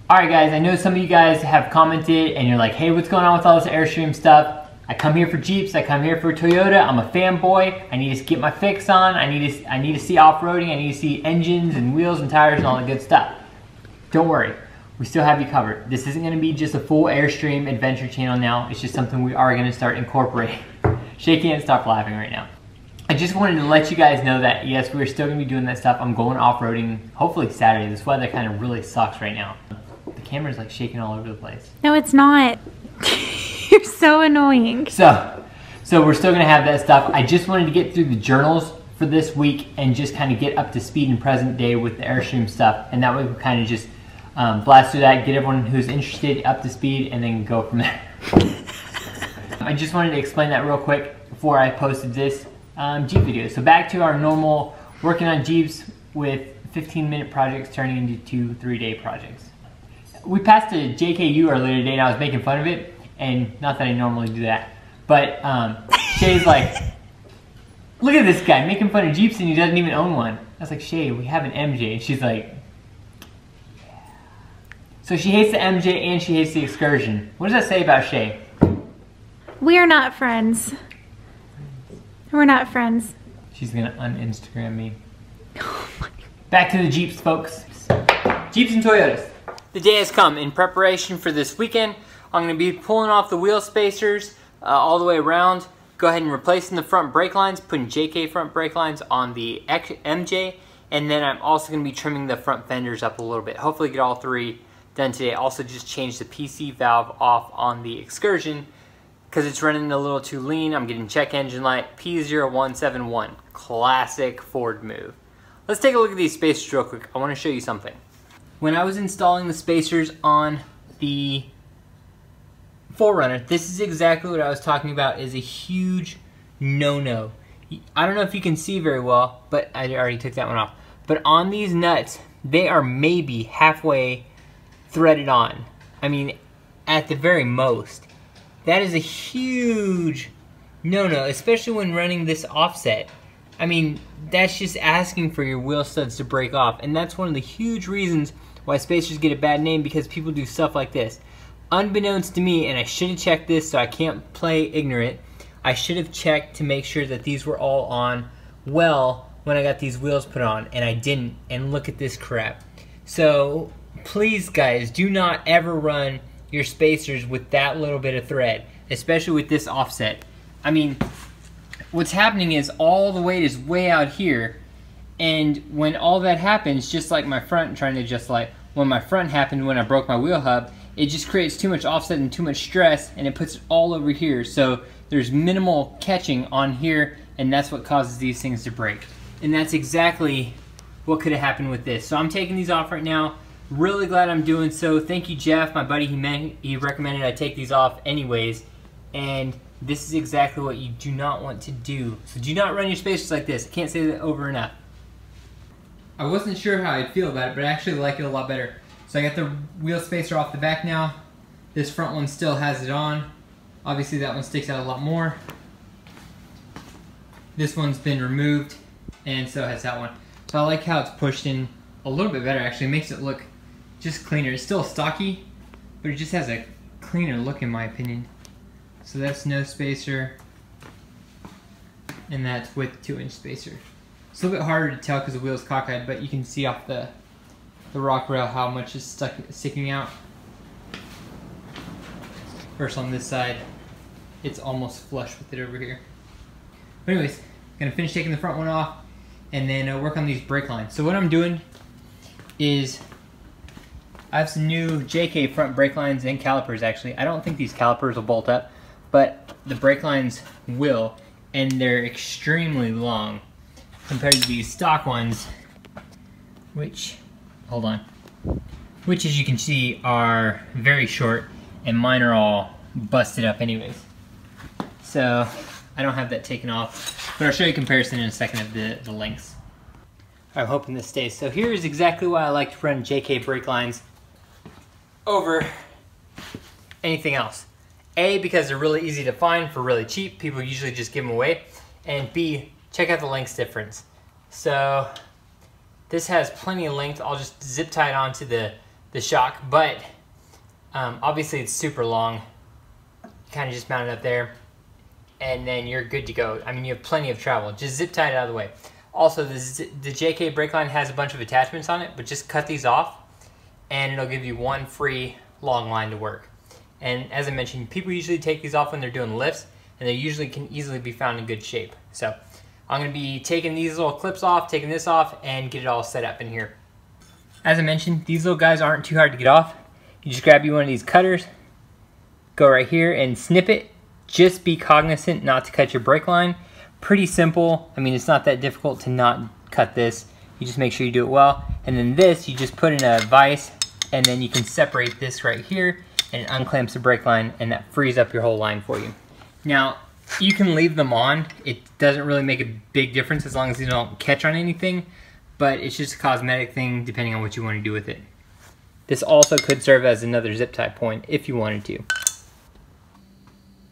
Alright guys, I know some of you guys have commented and you're like, hey, what's going on with all this Airstream stuff? I come here for Jeeps, I come here for Toyota, I'm a fanboy, I need to get my fix on, I need to see off-roading, I need to see engines and wheels and tires and all that good stuff. Don't worry, we still have you covered. This isn't going to be just a full Airstream adventure channel now, it's just something we are going to start incorporating. Shay can't stop laughing right now. I just wanted to let you guys know that yes, we're still going to be doing that stuff. I'm going off-roading, hopefully Saturday. This weather kind of really sucks right now. The camera's like shaking all over the place. No, it's not. You're so annoying. So we're still going to have that stuff. I just wanted to get through the journals for this week and just kind of get up to speed in present day with the Airstream stuff. And that way we kind of just blast through that, get everyone who's interested up to speed, and then go from there. I just wanted to explain that real quick before I posted this Jeep video. So back to our normal working on Jeeps with 15-minute projects turning into 2-3-day projects. We passed a JKU earlier today and I was making fun of it, and not that I normally do that, but Shay's like, look at this guy making fun of Jeeps and he doesn't even own one. I was like, Shay, we have an MJ. And she's like, yeah. So she hates the MJ and she hates the Excursion. What does that say about Shay? We are not friends. We're not friends. She's gonna un-Instagram me. Back to the Jeeps, folks. Jeeps and Toyotas. The day has come. In preparation for this weekend, I'm gonna be pulling off the wheel spacers all the way around, go ahead and replacing the front brake lines, putting JK front brake lines on the MJ, and then I'm also gonna be trimming the front fenders up a little bit. Hopefully get all three done today. Also just change the PC valve off on the Excursion because it's running a little too lean. I'm getting check engine light P0171. Classic Ford move. Let's take a look at these spacers real quick. I want to show you something. When I was installing the spacers on the 4Runner, this is exactly what I was talking about, is a huge no-no. I don't know if you can see very well, but I already took that one off. But on these nuts, they are maybe halfway threaded on. I mean, at the very most. That is a huge no-no, especially when running this offset. I mean, that's just asking for your wheel studs to break off, and that's one of the huge reasons why spacers get a bad name, because people do stuff like this. Unbeknownst to me, and I should have checked this so I can't play ignorant, I should have checked to make sure that these were all on well when I got these wheels put on, and I didn't, and look at this crap. So, please guys, do not ever run your spacers with that little bit of thread, especially with this offset. I mean, what's happening is all the weight is way out here, and when all that happens, just like my front, trying to just like when my front happened when I broke my wheel hub, it just creates too much offset and too much stress, and it puts it all over here. So there's minimal catching on here, and that's what causes these things to break. And that's exactly what could have happened with this. So I'm taking these off right now. Really glad I'm doing so. Thank you, Jeff, my buddy. He recommended I take these off anyways, and this is exactly what you do not want to do. So do not run your spacers like this. I can't say that over enough. I wasn't sure how I'd feel about it, but I actually like it a lot better. So I got the wheel spacer off the back now. This front one still has it on. Obviously that one sticks out a lot more. This one's been removed, and so has that one. So I like how it's pushed in a little bit better. Actually, it makes it look just cleaner. It's still stocky, but it just has a cleaner look in my opinion. So that's no spacer, and that's with 2-inch spacer. It's a little bit harder to tell because the wheel's cockeyed, but you can see off the rock rail how much is sticking out. First on this side, it's almost flush with it over here. But anyways, gonna finish taking the front one off and then work on these brake lines. So what I'm doing is I have some new JK front brake lines and calipers actually. I don't think these calipers will bolt up, but the brake lines will, and they're extremely long compared to these stock ones, which, hold on, which as you can see are very short, and mine are all busted up anyways. So I don't have that taken off, but I'll show you a comparison in a second of the lengths. I'm hoping this stays. So here's exactly why I like to run JK brake lines over anything else. A, because they're really easy to find for really cheap. People usually just give them away. And B, check out the length difference. So this has plenty of length. I'll just zip tie it onto the the shock, but obviously it's super long. You kind of just mount it up there, and then you're good to go. I mean, you have plenty of travel. Just zip tie it out of the way. Also, the JK brake line has a bunch of attachments on it, but just cut these off, and it'll give you one free long line to work. And as I mentioned, people usually take these off when they're doing lifts, and they usually can easily be found in good shape. So I'm going to be taking these little clips off, taking this off, and get it all set up in here. As I mentioned, these little guys aren't too hard to get off. You just grab you one of these cutters, go right here and snip it. Just be cognizant not to cut your brake line. Pretty simple. I mean, it's not that difficult to not cut this. You just make sure you do it well. And then this, you just put in a vise, and then you can separate this right here, and it unclamps the brake line, and that frees up your whole line for you. Now, you can leave them on. It doesn't really make a big difference as long as you don't catch on anything, but it's just a cosmetic thing depending on what you want to do with it. This also could serve as another zip tie point if you wanted to.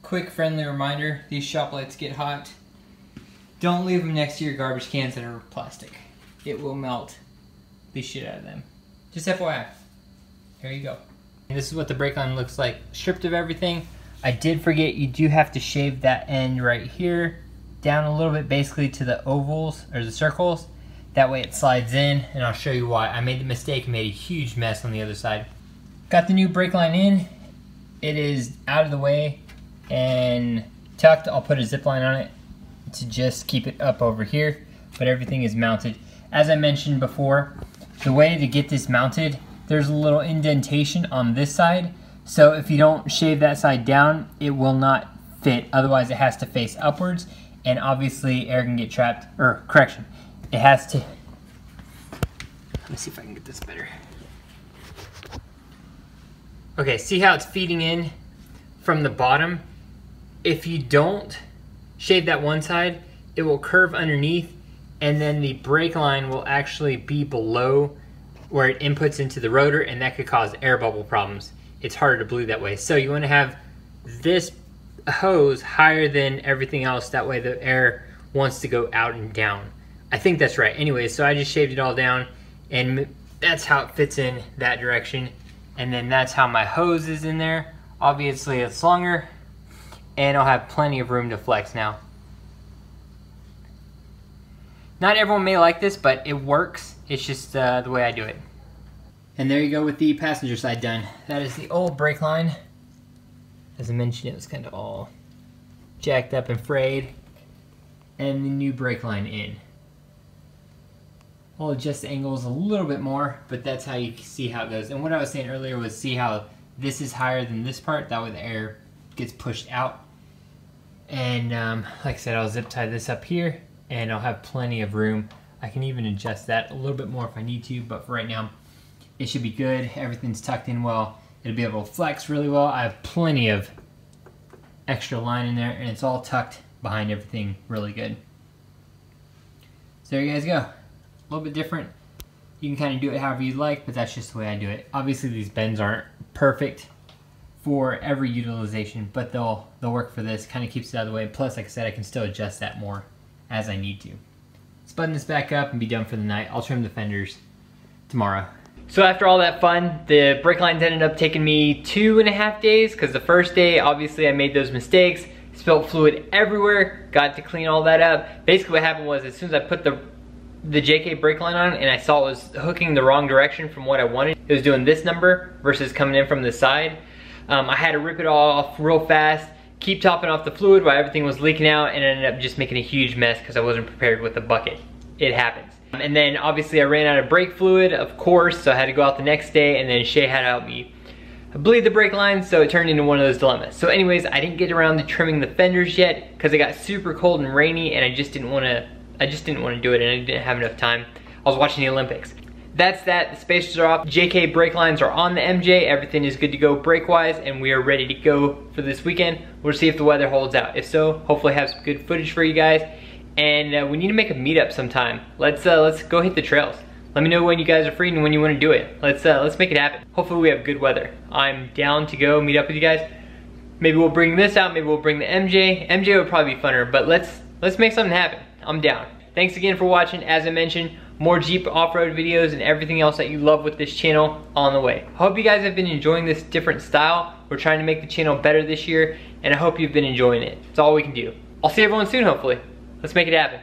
Quick friendly reminder, these shop lights get hot. Don't leave them next to your garbage cans that are plastic. It will melt the shit out of them. Just FYI. Here you go. And this is what the brake line looks like, stripped of everything. I did forget, you do have to shave that end right here down a little bit, basically to the ovals or the circles. That way it slides in, and I'll show you why. I made the mistake and made a huge mess on the other side. Got the new brake line in. It is out of the way and tucked. I'll put a zip line on it to just keep it up over here, but everything is mounted. As I mentioned before, the way to get this mounted, there's a little indentation on this side, so if you don't shave that side down, it will not fit. Otherwise it has to face upwards, and obviously air can get trapped, or correction, it has to, let me see if I can get this better. Okay, see how it's feeding in from the bottom? If you don't shave that one side, it will curve underneath, and then the brake line will actually be below where it inputs into the rotor, and that could cause air bubble problems. It's harder to bleed that way. So you want to have this hose higher than everything else, that way the air wants to go out and down. I think that's right. Anyway, so I just shaved it all down, and that's how it fits in that direction. And then that's how my hose is in there. Obviously it's longer, and I'll have plenty of room to flex now. Not everyone may like this, but it works. It's just the way I do it. And there you go with the passenger side done. That is the old brake line. As I mentioned, it was kind of all jacked up and frayed. And the new brake line in. I'll adjust the angles a little bit more, but that's how you see how it goes. And what I was saying earlier was, see how this is higher than this part? That way the air gets pushed out. And like I said, I'll zip tie this up here, and I'll have plenty of room. I can even adjust that a little bit more if I need to, but for right now, it should be good. Everything's tucked in well. It'll be able to flex really well. I have plenty of extra line in there, and it's all tucked behind everything really good. So there you guys go. A little bit different. You can kind of do it however you like, but that's just the way I do it. Obviously these bends aren't perfect for every utilization, but they'll work for this. Kind of keeps it out of the way. Plus, like I said, I can still adjust that more as I need to. Let's button this back up and be done for the night. I'll trim the fenders tomorrow. So after all that fun, the brake lines ended up taking me 2.5 days, because the first day, obviously I made those mistakes, spilled fluid everywhere, got to clean all that up. Basically what happened was, as soon as I put the JK brake line on and I saw it was hooking the wrong direction from what I wanted, it was doing this number versus coming in from the side. I had to rip it all off real fast, keep topping off the fluid while everything was leaking out, and ended up just making a huge mess because I wasn't prepared with the bucket. It happens. And then obviously I ran out of brake fluid, of course, so I had to go out the next day, and then Shay had to help me bleed the brake line, so it turned into one of those dilemmas. So anyways, I didn't get around to trimming the fenders yet because it got super cold and rainy, and I just didn't want to do it, and I didn't have enough time. I was watching the Olympics. That's that. The spacers are off. JK brake lines are on the MJ. Everything is good to go brake-wise, and we are ready to go for this weekend. We'll see if the weather holds out. If so, hopefully have some good footage for you guys. And we need to make a meetup sometime. Let's go hit the trails. Let me know when you guys are free and when you want to do it. Let's make it happen. Hopefully we have good weather. I'm down to go meet up with you guys. Maybe we'll bring this out. Maybe we'll bring the MJ. MJ would probably be funner, but let's make something happen. I'm down. Thanks again for watching. As I mentioned, more Jeep off-road videos and everything else that you love with this channel on the way. I hope you guys have been enjoying this different style. We're trying to make the channel better this year, and I hope you've been enjoying it. It's all we can do. I'll see everyone soon, hopefully. Let's make it happen.